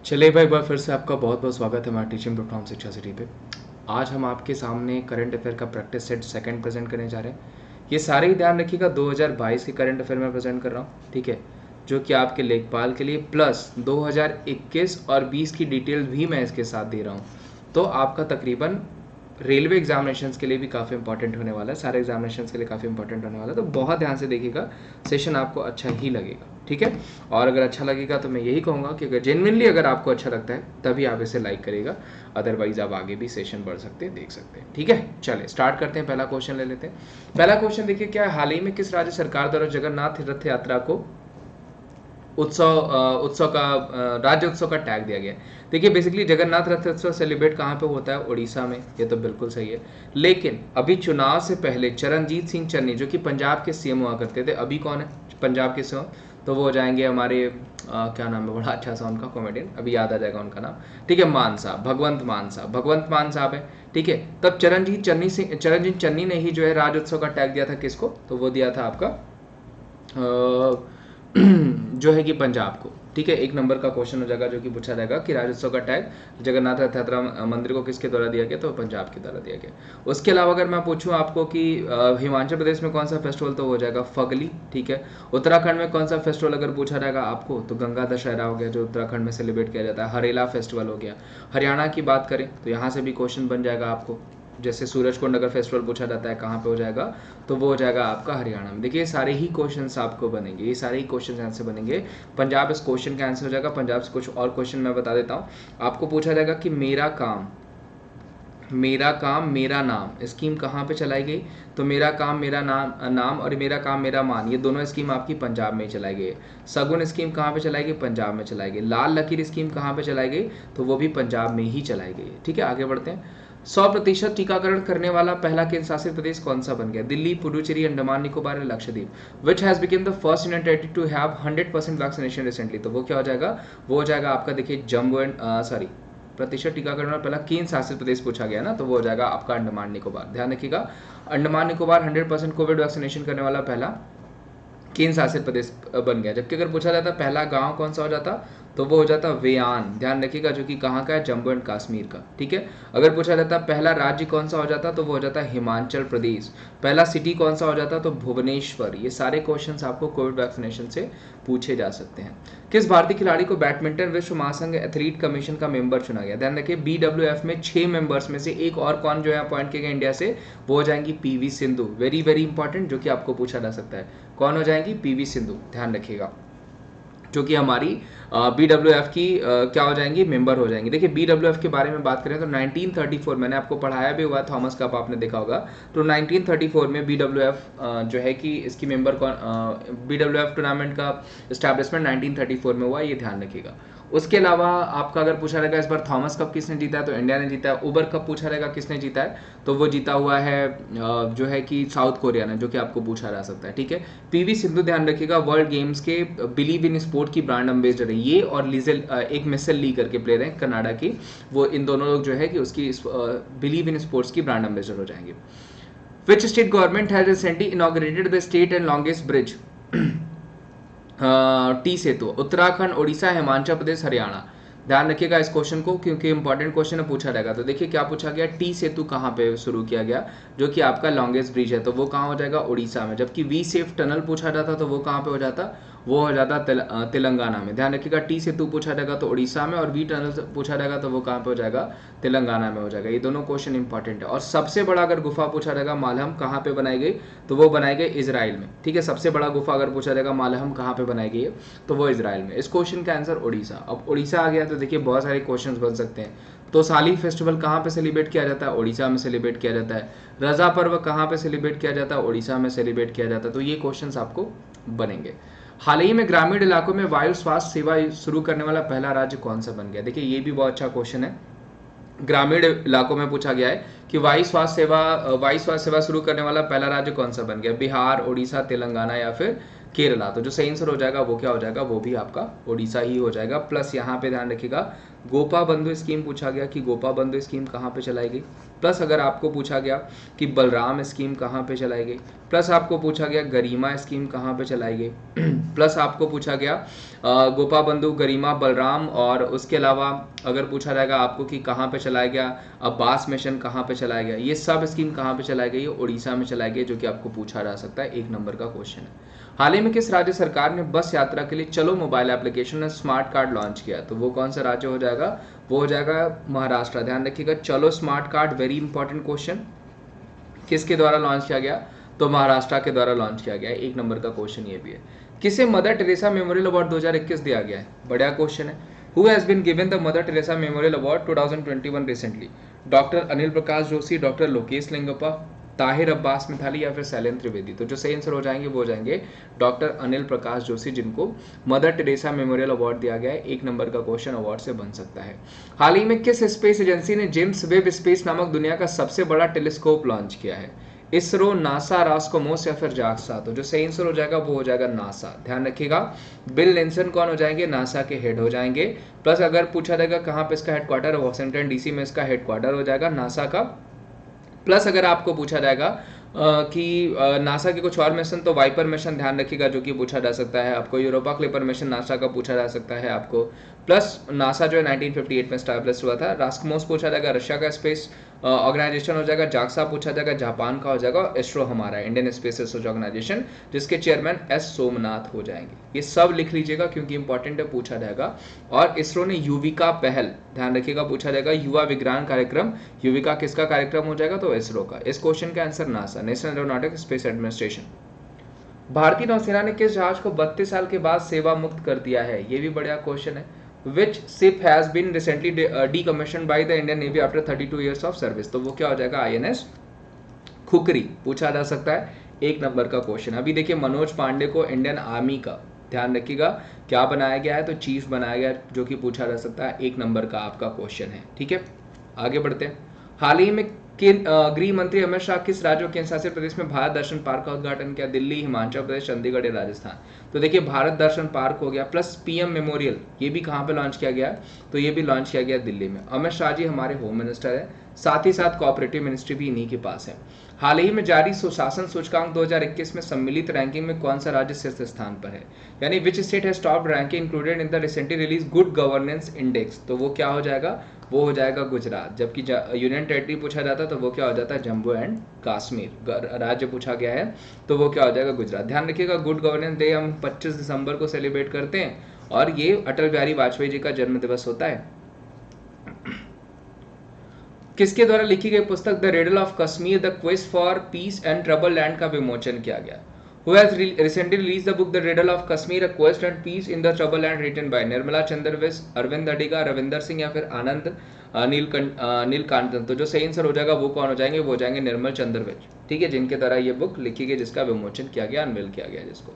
चलिए भाई, एक बार फिर से आपका बहुत बहुत स्वागत है हमारे टीचिंग प्लेटफॉर्म शिक्षा सिटी पे। आज हम आपके सामने करंट अफेयर का प्रैक्टिस सेट सेकंड प्रेजेंट करने जा रहे हैं। ये सारे ही ध्यान रखिएगा, 2022 के करंट अफेयर में प्रेजेंट कर रहा हूँ, ठीक है, जो कि आपके लेखपाल के लिए प्लस 2021 और 20 की डिटेल भी मैं इसके साथ दे रहा हूँ। तो आपका तकरीबन रेलवे एग्जामिनेशंस के लिए भी काफ़ी इंपॉर्टेंट होने वाला है, सारे एग्जामिनेशंस के लिए काफ़ी इंपॉर्टेंट होने वाला है। तो बहुत ध्यान से देखिएगा, सेशन आपको अच्छा ही लगेगा, ठीक है। और अगर अच्छा लगेगा तो मैं यही कहूँगा कि अगर जेन्युइनली अगर आपको अच्छा लगता है तभी आप इसे लाइक करेगा, अदरवाइज आप आगे भी सेशन बढ़ सकते हैं, देख सकते हैं, ठीक है। चलिए स्टार्ट करते हैं, पहला क्वेश्चन ले लेते हैं। पहला क्वेश्चन देखिए क्या है, हाल ही में किस राज्य सरकार द्वारा जगन्नाथ रथ यात्रा को उत्सव का राज्य उत्सव का टैग दिया गया है। देखिए बेसिकली जगन्नाथ रथ उत्सव सेलिब्रेट कहाँ पे होता है, उड़ीसा में, ये तो बिल्कुल सही है। लेकिन अभी चुनाव से पहले चरणजीत सिंह चन्नी जो कि पंजाब के सीएम हुआ करते थे, अभी कौन है पंजाब के सीएम, तो वो हो जाएंगे हमारे क्या नाम है, बड़ा अच्छा सा उनका कॉमेडियन, अभी याद आ जाएगा उनका नाम, ठीक है, मान साहब, भगवंत मान साहब है, ठीक है। तब चरणजीत चन्नी ने ही जो है राज्योत्सव का टैग दिया था किसको, तो वो दिया था आपका जो है कि पंजाब को, ठीक है। एक नंबर का क्वेश्चन हो जाएगा जो कि पूछा जाएगा कि राज्योत्सव का टैग जगन्नाथ रथ यात्रा मंदिर को किसके द्वारा दिया गया, तो पंजाब के द्वारा दिया गया। उसके अलावा अगर मैं पूछूं आपको कि हिमाचल प्रदेश में कौन सा फेस्टिवल, तो हो जाएगा फगली, ठीक है। उत्तराखंड में कौन सा फेस्टिवल अगर पूछा जाएगा आपको, तो गंगा दशहरा हो गया जो उत्तराखंड में सेलिब्रेट किया जाता है। हरेला फेस्टिवल हो गया। हरियाणा की बात करें तो यहाँ से भी क्वेश्चन बन जाएगा आपको, जैसे सूरजकुंड अगर फेस्टिवल पूछा जाता है कहाँ पे हो जाएगा, तो वो हो जाएगा आपका हरियाणा में। देखिए सारे ही क्वेश्चंस आपको बनेंगे, ये सारे ही क्वेश्चन आंसर बनेंगे। पंजाब इस क्वेश्चन का आंसर हो जाएगा। पंजाब से कुछ और क्वेश्चन मैं बता देता हूँ आपको। पूछा जाएगा कि मेरा काम मेरा नाम स्कीम कहाँ पे चलाई गई, तो मेरा काम मेरा नाम और मेरा काम मेरा मान, ये दोनों स्कीम आपकी पंजाब में ही चलाई गई है। सगुन स्कीम कहाँ पे चलाई गई, पंजाब में चलाई गई। लाल लकीर स्कीम कहाँ पे चलाई गई, तो वो भी पंजाब में ही चलाई गई है, ठीक है। आगे बढ़ते हैं। 100% टीकाकरण करने वाला पहला केंद्र शासित प्रदेश कौन सा बन गया, दिल्ली, पुडुचेरी, अंडमान निकोबार या Lakshadweep. Which has become the first Indian territory to have 100% vaccination recently, तो वो क्या हो जाएगा, वो हो जाएगा आपका, देखिए जम्मू एंड प्रतिशत टीकाकरण में पहला केंद्र शासित प्रदेश पूछा गया ना, तो वो हो जाएगा आपका अंडमान निकोबार। ध्यान रखिएगा, अंडमान निकोबार 100% कोविड वैक्सीनेशन करने वाला पहला केंद्र शासित प्रदेश बन गया। जबकि अगर पूछा जाता पहला गांव कौन सा हो जाता, तो वो हो जाता वेयान, ध्यान रखिएगा, जो कि कहाँ का है, जम्मू एंड कश्मीर का, ठीक है। अगर पूछा जाता पहला राज्य कौन सा हो जाता, तो वो हो जाता हिमाचल प्रदेश। पहला सिटी कौन सा हो जाता, तो भुवनेश्वर। ये सारे क्वेश्चंस आपको कोविड वैक्सीनेशन से पूछे जा सकते हैं। किस भारतीय खिलाड़ी को बैडमिंटन विश्व महासंघ एथलीट कमीशन का मेंबर चुना गया, ध्यान रखिए BWF में 6 मेंबर्स में से एक और कौन जो है अपॉइंट किए गए इंडिया से, वो हो जाएंगी PV Sindhu. Very very important, जो कि आपको पूछा जा सकता है, कौन हो जाएंगी, PV सिंधु, ध्यान रखिएगा, जो कि हमारी BWF की क्या हो जाएंगी, मेंबर हो जाएंगी। देखिए BWF के बारे में बात करें तो 1934 मैंने आपको पढ़ाया भी हुआ है, थॉमस कप आपने देखा होगा, तो 1934 में BWF जो है कि इसकी मेंबर कौन, BWF टूर्नामेंट का इस्टेब्लिशमेंट 1934 में हुआ, ये ध्यान रखिएगा। उसके अलावा आपका अगर पूछा रहेगा इस बार थॉमस कप किसने जीता है, तो इंडिया ने जीता है। उबर कप पूछा रहेगा किसने जीता है, तो वो जीता हुआ है जो है कि साउथ कोरिया ने, जो कि आपको पूछा जा सकता है, ठीक है। PV सिंधु ध्यान रखिएगा वर्ल्ड गेम्स के बिलीव इन स्पोर्ट की ब्रांड एम्बेसडर है ये, और लीजेल एक मिसेल ली करके प्लेयर है कनाडा की, वो इन दोनों लोग जो है कि उसकी बिलीव इन स्पोर्ट्स की ब्रांड एम्बेसडर हो जाएंगे। Which state government has recently inaugurated the state and longest bridge, T Setu, Uttarakhand, Orissa, Himachal Pradesh, Haryana. ध्यान रखिएगा इस क्वेश्चन को, क्योंकि इंपॉर्टेंट क्वेश्चन है, पूछा जाएगा। तो देखिए क्या पूछा गया, टी सेतु कहाँ पे शुरू किया गया, जो कि आपका लॉन्गेस्ट ब्रिज है, तो वो कहाँ हो जाएगा, उड़ीसा में। जबकि वी सेफ टनल पूछा जाता तो वो कहाँ पे हो जाता, वो हो जाता तेलंगाना में। ध्यान रखिएगा, टी सेतु पूछा जाएगा तो उड़ीसा में, और वी टनल पूछा जाएगा तो वो कहाँ पे हो जाएगा, तेलंगाना में हो जाएगा। ये दोनों क्वेश्चन इंपॉर्टेंट है। और सबसे बड़ा अगर गुफा पूछा जाएगा मालहम कहाँ पे बनाई गई, तो वो बनाई गई इजराइल में, ठीक है। सबसे बड़ा गुफा अगर पूछा जाएगा मालहम कहाँ पे बनाई गई है, तो वो इजराइल में। इस क्वेश्चन का आंसर उड़ीसा। अब उड़ीसा आ गया तो देखिए बहुत सारे क्वेश्चन बन सकते हैं। तो साली फेस्टिवल कहाँ पे सेलिब्रेट किया जाता है, उड़ीसा में सेलिब्रेट किया जाता है। रजा पर्व कहाँ पे सेलिब्रेट किया जाता है, उड़ीसा में सेलिब्रेट किया जाता है। तो ये क्वेश्चंस आपको बनेंगे। हाल ही में ग्रामीण इलाकों में वायु स्वास्थ्य सेवा शुरू करने वाला पहला राज्य कौन सा बन गया, देखिए ये भी बहुत अच्छा क्वेश्चन है। ग्रामीण इलाकों में पूछा गया है कि वायु स्वास्थ्य सेवा शुरू करने वाला पहला राज्य कौन सा बन गया, बिहार, उड़ीसा, तेलंगाना या फिर केरला। तो जो सही आंसर हो जाएगा वो क्या हो जाएगा, वो भी आपका उड़ीसा ही हो जाएगा। प्लस यहाँ पे ध्यान रखिएगा गोपा बंधु स्कीम पूछा गया कि गोपा बंधु स्कीम कहाँ पे चलाई गई। प्लस अगर आपको पूछा गया कि बलराम स्कीम कहाँ पे चलाई गई। प्लस आपको पूछा गया गरिमा स्कीम कहाँ पे चलाई गई। प्लस आपको पूछा गया गोपा बंधु, गरिमा, बलराम, और उसके अलावा अगर पूछा जाएगा आपको कि कहाँ पे चलाया गया अब्बास मिशन कहाँ पे चलाया गया, ये सब स्कीम कहाँ पे चलाई गई, ये उड़ीसा में चलाई गई, जो कि आपको पूछा जा सकता है। 1 नंबर का क्वेश्चन है। हाल ही में किस राज्य सरकार ने बस यात्रा के लिए चलो मोबाइल एप्लीकेशन और स्मार्ट कार्ड लॉन्च किया? तो वो कौन सा राज्य हो जाएगा, वो हो जाएगा महाराष्ट्र। ध्यान रखिएगा चलो smart card very important question, किसके द्वारा लॉन्च किया गया, तो महाराष्ट्र के द्वारा लॉन्च किया गया है। 1 नंबर का क्वेश्चन ये भी है। किसे मदर टेरेसा मेमोरियल अवार्ड 2021 दिया गया है? बढ़िया क्वेश्चन है। Who has been given the Mother Teresa memorial award 2021 recently? Doctor Anil Prakash Joshi, doctor Lokesh Lingappa, Tahir Abbas Mithali या फिर शैलेंद्र त्रिवेदी? तो जो सही आंसर हो जाएंगे वो हो जाएंगे डॉक्टर अनिल प्रकाश जोशी, जिनको मदर टेरेसा मेमोरियल अवार्ड दिया गया है। 1 नंबर का क्वेश्चन अवार्ड से बन सकता है। हाल ही में किस स्पेस एजेंसी ने जेम्स वेब स्पेस नामक दुनिया का सबसे बड़ा टेलीस्कोप लॉन्च किया है? इसरो, नासा, रॉसकोमोस या फिर जाक्सा? तो जो सही आंसर हो जाएगा वो हो जाएगा नासा। ध्यान रखिएगा बिल नेल्सन कौन हो जाएंगे, नासा के हेड हो जाएंगे। प्लस अगर पूछा जाएगा कहाँ पे इसका हेडक्वार्टर है, वॉशिंगटन डीसी में इसका हेडक्वार्टर हो जाएगा नासा का। प्लस अगर आपको पूछा जाएगा कि नासा के कुछ और मिशन, तो वाइपर मिशन ध्यान रखिएगा जो कि पूछा जा सकता है आपको। यूरोपा क्लिपर मिशन नासा का पूछा जा सकता है आपको। प्लस नासा जो है 1958 में स्टैब्लिश हुआ था। रास्कमोस पूछा जाएगा रशिया का स्पेस ऑर्गेनाइजेशन हो जाएगा। जाक्सा पूछा जाएगा जापान का हो जाएगा। इसरो हमारा इंडियन स्पेस रिसर्च ऑर्गेनाइजेशन, जिसके चेयरमैन एस सोमनाथ हो जाएंगे। ये सब लिख लीजिएगा क्योंकि इंपॉर्टेंट है, पूछा जाएगा। और इसरो ने युविका पहल, ध्यान रखिएगा पूछा जाएगा युवा विज्ञान कार्यक्रम, युविका किसका कार्यक्रम हो जाएगा, तो इसरो का। इस क्वेश्चन का answer NASA, national aeronautics space administration. भारतीय नौसेना ने किस जहाज को 32 साल के बाद सेवा मुक्त कर दिया है? ये भी बढ़िया क्वेश्चन है। Which ship has been recently decommissioned by the Indian Navy after 32 years of service? तो वो क्या हो जाएगा, INS खुकरी पूछा जा सकता है। 1 नंबर का क्वेश्चन। अभी देखिए मनोज पांडे को इंडियन आर्मी का, ध्यान रखिएगा क्या बनाया गया है, तो चीफ बनाया गया, जो कि पूछा जा सकता है। 1 नंबर का आपका क्वेश्चन है। ठीक है, आगे बढ़ते हैं। हाल ही में गृह मंत्री अमित शाह किस राज्य और केंद्र शासित प्रदेश में भारत दर्शन पार्क का उद्घाटन किया? दिल्ली, हिमाचल प्रदेश, चंडीगढ़ या राजस्थान? तो देखिए भारत दर्शन पार्क हो गया। प्लस पीएम मेमोरियल, ये भी कहाँ पे लॉन्च किया गया? तो ये भी लॉन्च किया गया दिल्ली में। अमित शाह जी हमारे होम मिनिस्टर है, साथ ही साथ कोऑपरेटिव मिनिस्ट्री भी इन्हीं के पास है। हाल ही में जारी सुशासन सूचकांक 2021 में सम्मिलित रैंकिंग में कौन सा राज्य शीर्ष स्थान पर है? यानी which state has top ranking included in the recently release good governance index? तो वो क्या हो जाएगा, वो हो जाएगा गुजरात। जबकि यूनियन टेरिटरी पूछा जाता है तो वो क्या हो जाता है, जम्मू एंड कश्मीर। राज्य पूछा गया है तो वो क्या हो जाएगा, गुजरात। ध्यान रखिएगा गुड गवर्नेंस डे हम 25 दिसंबर को सेलिब्रेट करते हैं, और ये अटल बिहारी वाजपेयी जी का जन्म दिवस होता है। किसके द्वारा लिखी गई पुस्तक the riddle of Kashmir the quest for piece and trouble land का विमोचन किया गया? Who has recently released the book The Riddle of Kashmir, A Quest and Peace in the Troubled Land, written by Nirmala चंद्रविश, Arvind Adiga, Ravinder Singh या फिर आनंद नीलकांतन? तो जो सही आंसर हो जाएगा वो कौन हो जाएंगे, वो हो जाएंगे निर्मल चंद्रविश। ठीक है, जिनके द्वारा ये बुक लिखी गई, जिसका विमोचन किया गया, अनवील किया गया जिसको।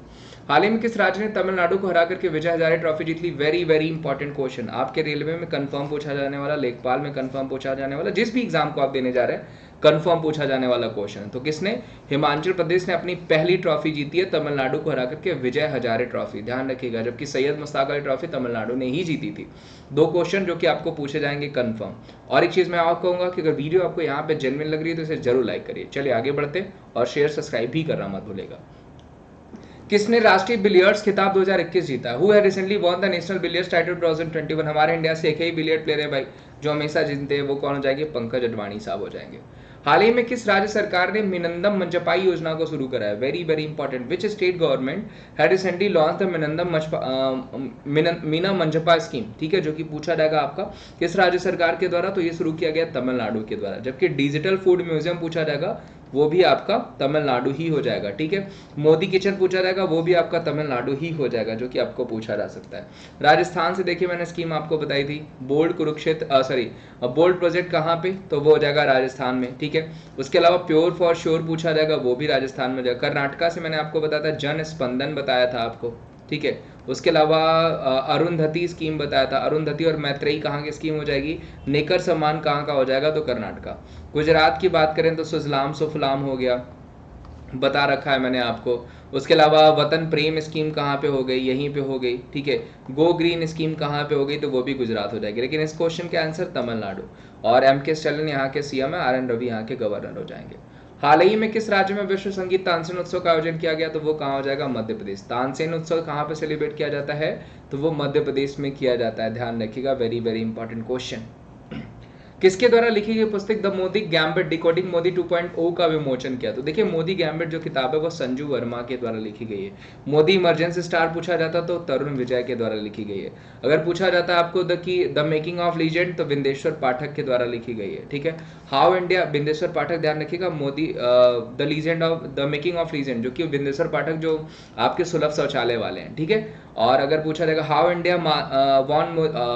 हाल ही में किस राज्य ने तमिलनाडु को हरा करके विजय हजारे ट्रॉफी जीत ली? वेरी वेरी इंपॉर्टेंट क्वेश्चन, आपके रेलवे में कंफर्म पूछा जाने वाला, लेखपाल में कंफर्म पूछा जाने वाला, जिस भी एग्जाम को आप देने जा रहे हैं कंफर्म पूछा जाने वाला क्वेश्चन है। तो किसने, हिमाचल प्रदेश ने अपनी पहली ट्रॉफी जीती है तमिलनाडु को हरा करके, विजय हजारे ट्रॉफी। ध्यान रखिएगा, जबकि सैयद मुश्ताक अली ट्रॉफी तमिलनाडु ने ही जीती थी। 2 क्वेश्चन जो कि आपको पूछे जाएंगे कंफर्म। और एक चीज मैं और कहूंगा कि अगर वीडियो आपको यहाँ पे जेन्युइन लग रही है तो इसे जरूर लाइक करिए। चलिए आगे बढ़ते, और शेयर सब्सक्राइब भी करना मत भूलेगा। किसने राष्ट्रीय बिलियर्ड्स खिताब 2021 जीता? Who had recently won the national billiards title 2021? हमारे इंडिया से एक ही बिलियर्ड प्लेयर है भाई जो हमेशा जीतते हैं, वो कौन हो जाएंगे, पंकज अडवाणी साहब हो जाएंगे। हाल ही में किस राज्य सरकार ने मिनंदम मंजपाई योजना को शुरू करा है? Very very important, which state government had recently launched the Meena Manjapa scheme? ठीक है, जो कि पूछा जाएगा आपका किस राज्य सरकार के द्वारा, तो ये शुरू किया गया तमिलनाडु के द्वारा। जबकि डिजिटल फूड म्यूजियम पूछा जाएगा वो भी आपका तमिलनाडु ही हो जाएगा। ठीक है, मोदी किचन पूछा जाएगा वो भी आपका तमिलनाडु ही हो जाएगा, जो कि आपको पूछा जा सकता है। राजस्थान से देखिए मैंने स्कीम आपको बताई थी, बोल्ड कुरुक्षेत्र बोल्ड प्रोजेक्ट कहाँ पे, तो वो हो जाएगा राजस्थान में। ठीक है, उसके अलावा प्योर फॉर श्योर पूछा जाएगा, वो भी राजस्थान में जाएगा। कर्नाटका से मैंने आपको बताया था जन स्पंदन बताया था आपको। ठीक है, उसके अलावा अरुंधति स्कीम बताया था, अरुंधति और मैत्रेयी कहाँ की स्कीम हो जाएगी, नेकर सम्मान कहाँ का हो जाएगा, तो कर्नाटका। गुजरात की बात करें तो सुजलाम सुफलाम हो गया, बता रखा है मैंने आपको। उसके अलावा वतन प्रेम स्कीम कहाँ पे हो गई, यहीं पे हो गई, ठीक है। गो ग्रीन स्कीम कहाँ पे हो गई, तो वो भी गुजरात हो जाएगी। लेकिन इस क्वेश्चन के आंसर तमिलनाडु, और एम के स्टालिन यहाँ के सीएम है, आर एन रवि यहाँ के गवर्नर हो जाएंगे। हाल ही में किस राज्य में विश्व संगीत तानसेन उत्सव का आयोजन किया गया, तो वो कहाँ हो जाएगा, मध्य प्रदेश। तानसेन उत्सव कहाँ पे सेलिब्रेट किया जाता है, तो वो मध्य प्रदेश में किया जाता है, ध्यान रखिएगा, वेरी वेरी इंपॉर्टेंट क्वेश्चन। किसके द्वारा लिखी गई पुस्तक the Modi gambit decoding Modi 2.0 का विमोचन किया, तो देखिए मोदी गैम्बिट जो किताब है वो संजू वर्मा के द्वारा लिखी गई है। मोदी इमरजेंसी स्टार पूछा जाता तो तरुण विजय के द्वारा लिखी गई है। अगर पूछा जाता है आपको द मेकिंग ऑफ लीजेंड, तो बिंदेश्वर पाठक के द्वारा लिखी गई है, ठीक है। हाउ इंडिया, बिंदेश्वर पाठक, ध्यान रखिएगा, Modi the legend of the making of legend, जो कि बिंदेश्वर पाठक जो आपके सुलभ शौचालय वाले हैं, ठीक है। और अगर पूछा जाएगा how India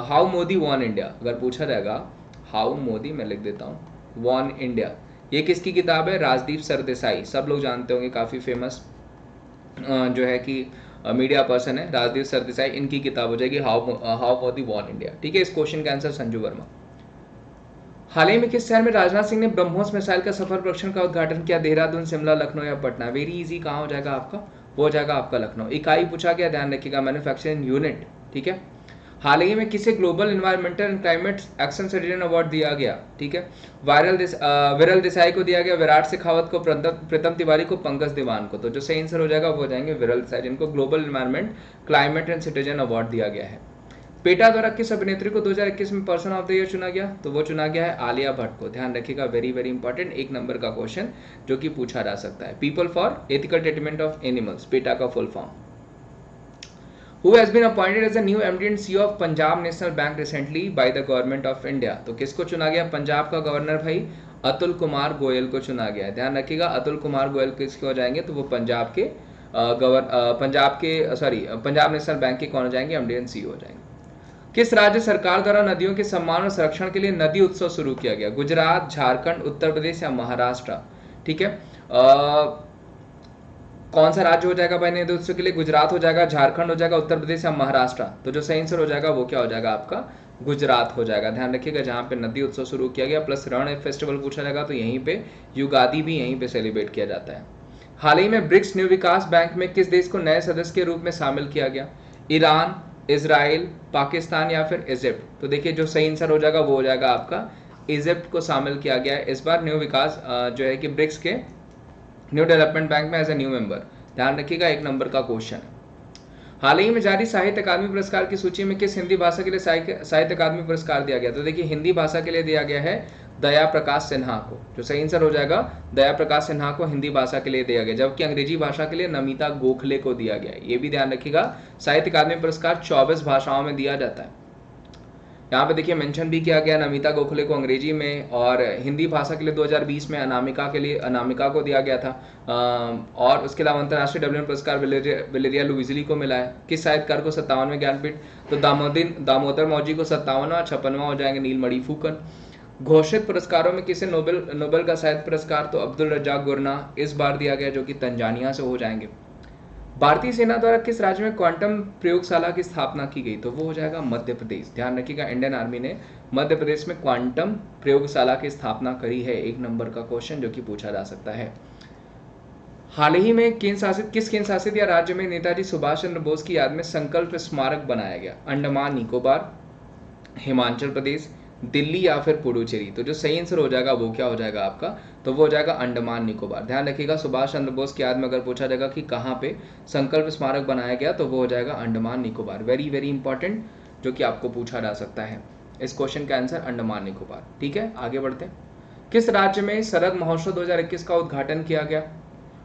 how Modi won India, अगर पूछा जाएगा हाउ मोदी, मैं लिख देता हूँ, वॉन इंडिया, ये किसकी किताब है, राजदीप सरदेसाई, सब लोग जानते होंगे, काफ़ी फेमस जो है कि मीडिया पर्सन है राजदीप सरदेसाई, इनकी किताब हो जाएगी हाउ मोदी वॉन इंडिया, ठीक है। इस क्वेश्चन का आंसर संजू वर्मा। हाल ही में किस शहर में राजनाथ सिंह ने ब्रह्मोस मिसाइल का सफल परीक्षण का उद्घाटन किया, देहरादून, शिमला, लखनऊ या पटना, वेरी इजी, कहाँ हो जाएगा आपका, वो हो जाएगा आपका लखनऊ। इकाई पूछा गया, ध्यान रखिएगा, मैन्युफैक्चरिंग यूनिट, ठीक है। हाल ही में किसे global environmental and climate action citizen award दिया गया, ठीक है। विरल देसाई को दिया गया, विराट शेखावत को, प्रीतम तिवारी को, पंकज दीवान को, तो जो सही आंसर हो जाएगा वो हो जाएंगे विरल देसाई, जिनको global environment climate and citizen award दिया गया है। पेटा द्वारा किस अभिनेत्री को 2021 में पर्सन ऑफ द ईयर चुना गया, तो वो चुना गया है आलिया भट्ट को, ध्यान रखिएगा, वेरी वेरी इंपॉर्टेंट, एक नंबर का क्वेश्चन जो कि पूछा जा सकता है। People for ethical treatment of animals, PETA का full form. Who has been appointed as the new MD and CEO of Punjab National Bank recently by the government of India, तो किसको चुना गया, पंजाब का गवर्नर भाई अतुल कुमार गोयल को चुना गया है, ध्यान रखिएगा, अतुल कुमार गोयल किसके हो जाएंगे, तो वो पंजाब नेशनल बैंक के कौन हो जाएंगे, एमडी एंड सीईओ हो जाएंगे। किस राज्य सरकार द्वारा नदियों के सम्मान और संरक्षण के लिए नदी उत्सव शुरू किया गया, गुजरात, झारखंड, उत्तर प्रदेश या महाराष्ट्र, ठीक है। कौन सा राज्य हो जाएगा भाई नदी उत्सव के लिए, गुजरात हो जाएगा, झारखंड हो जाएगा, उत्तर प्रदेश या महाराष्ट्र, तो जो सही आंसर हो जाएगा वो क्या हो जाएगा आपका, गुजरात हो जाएगा, ध्यान रखिएगा, जहां पे नदी उत्सव शुरू किया गया, प्लस रण फेस्टिवल पूछा जाएगा तो यहीं पे युगादि भी यहीं पे सेलिब्रेट किया जाता है। हाल ही में ब्रिक्स न्यू विकास बैंक में किस देश को नए सदस्य के रूप में शामिल किया गया, ईरान, इजराइल, पाकिस्तान या फिर इजिप्ट, तो देखिए जो सही आंसर हो जाएगा वो हो जाएगा आपका इजिप्ट को शामिल किया गया है इस बार न्यू विकास जो है कि ब्रिक्स के न्यू डेवलपमेंट बैंक में एज ए न्यू मेंबर, ध्यान रखिएगा, एक नंबर का क्वेश्चन है। हाल ही में जारी साहित्य अकादमी पुरस्कार की सूची में किस हिंदी भाषा के लिए साहित्य अकादमी पुरस्कार दिया गया, तो देखिए हिंदी भाषा के लिए दिया गया है दया प्रकाश सिन्हा को, जो सही आंसर हो जाएगा दया प्रकाश सिन्हा को हिंदी भाषा के लिए दिया गया, जबकि अंग्रेजी भाषा के लिए नमिता गोखले को दिया गया है, ये भी ध्यान रखिएगा। साहित्य अकादमी पुरस्कार 24 भाषाओं में दिया जाता है, यहाँ पे देखिए मेंशन भी किया गया नमिता गोखले को अंग्रेजी में, और हिंदी भाषा के लिए 2020 में अनामिका को दिया गया था, और उसके अलावा अंतर्राष्ट्रीय डब्ल्यूएन पुरस्कार वलेरिया लुइजली को मिला है। किस साहित्यकार को 57वें ज्ञानपीठ, तो दामोदर मौजी को 57वां, और 56वां हो जाएंगे नीलमणि फूकन। घोषित पुरस्कारों में किसे नोबेल का साहित्य पुरस्कार, तो अब्दुल रज्जाक गुरना इस बार दिया गया, जो कि तंजानिया से हो जाएंगे। भारतीय सेना द्वारा किस राज्य में क्वांटम प्रयोगशाला की स्थापना की गई, तो वो हो जाएगा मध्य प्रदेश, ध्यान रखिएगा, इंडियन आर्मी ने मध्य प्रदेश में क्वांटम प्रयोगशाला की स्थापना करी है, एक नंबर का क्वेश्चन जो कि पूछा जा सकता है। हाल ही में किस केंद्र शासित या राज्य में नेताजी सुभाष चंद्र बोस की याद में संकल्प स्मारक बनाया गया, अंडमान निकोबार, हिमाचल प्रदेश, दिल्ली या फिर पुडुचेरी, तो जो सही आंसर हो जाएगा वो क्या हो जाएगा आपका, तो वो हो जाएगा अंडमान निकोबार। ध्यान रखिएगा सुभाष चंद्र बोस की याद में अगर पूछा जाएगा कि कहाँ पे संकल्प स्मारक बनाया गया, तो वो हो जाएगा Andaman Nicobar, very very important जो कि आपको पूछा जा सकता है। इस क्वेश्चन का आंसर अंडमान निकोबार, ठीक है। आगे बढ़ते हैं, किस राज्य में शरद महोत्सव 2021 का उद्घाटन किया गया,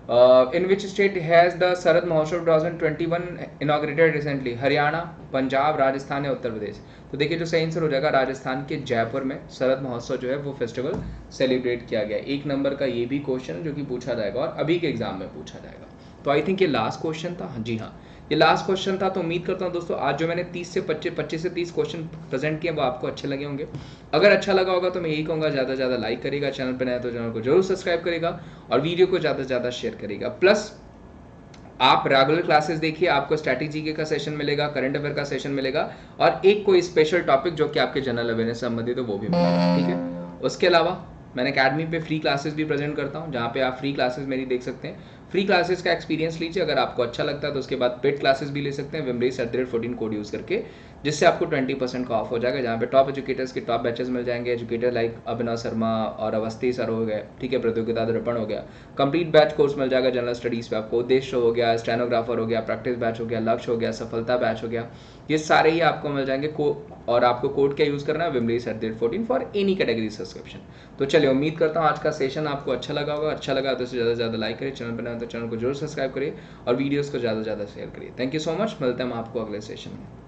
in which state has the Sharad Mahotsav 2021 inaugurated recently, Haryana, Punjab, Rajasthan या उत्तर प्रदेश, तो देखिए जो सही आंसर हो जाएगा राजस्थान के जयपुर में शरद महोत्सव जो है वो फेस्टिवल सेलिब्रेट किया गया, एक नंबर का ये भी क्वेश्चन जो कि पूछा जाएगा और अभी के एग्जाम में पूछा जाएगा। तो आई थिंक ये लास्ट क्वेश्चन था, जी हाँ ये लास्ट क्वेश्चन था। तो उम्मीद करता हूँ दोस्तों आज जो मैंने 25 से 30 क्वेश्चन प्रेजेंट किए वो आपको अच्छे लगे होंगे। अगर अच्छा लगा होगा तो मैं यही कहूँगा ज़्यादा से ज़्यादा लाइक करेगा, चैनल पर नया तो चैनल को जरूर सब्सक्राइब करेगा और वीडियो को ज़्यादा से ज़्यादा शेयर करेगा। प्लस आप रेगुलर क्लासेस देखिए, आपको स्ट्रैटेजी का सेशन मिलेगा, करंट अफेयर का सेशन मिलेगा और एक कोई स्पेशल टॉपिक जो कि आपके जनरल अवेयरनेस से संबंधित हो वो भी मिलेगा, ठीक है। उसके अलावा मैंने अकेडमी पे फ्री क्लासेस भी प्रेजेंट करता हूँ, जहाँ पे आप फ्री क्लासेस मेरी देख सकते हैं। फ्री क्लासेस का एक्सपीरियंस लीजिए, अगर आपको अच्छा लगता है तो उसके बाद पेड क्लासेस भी ले सकते हैं Vimrace@14 कोड यूज़ करके, जिससे आपको 20% का ऑफ हो जाएगा, जहाँ पे टॉप एजुकेटर्स के टॉप बैचेस मिल जाएंगे। एजुकेटर लाइक अभिनव शर्मा और अवस्थी सर हो गए, ठीक है, प्रतियोगिता दर्पण हो गया, कंप्लीट बैच कोर्स मिल जाएगा जनरल स्टडीज़ पे आपको, उद्देश्य हो गया, स्टेनोग्राफर हो गया, प्रैक्टिस बैच हो गया, लक्ष्य हो गया, सफलता बैच हो गया, ये सारे ही आपको मिल जाएंगे। और आपको कोड क्या यूज़ करना है, Vimrace@14 for any category subscription. तो चलिए, उम्मीद करता हूँ आज का सेशन आपको अच्छा लगा होगा। अच्छा लगा तो ज़्यादा से ज़्यादा लाइक करिए, चैनल बनाए तो चैनल को जरूर सब्सक्राइब करिए और वीडियोज़ को ज़्यादा से ज़्यादा शेयर करिए। थैंक यू सो मच, मिलते हैं हम आपको अगले सेशन में।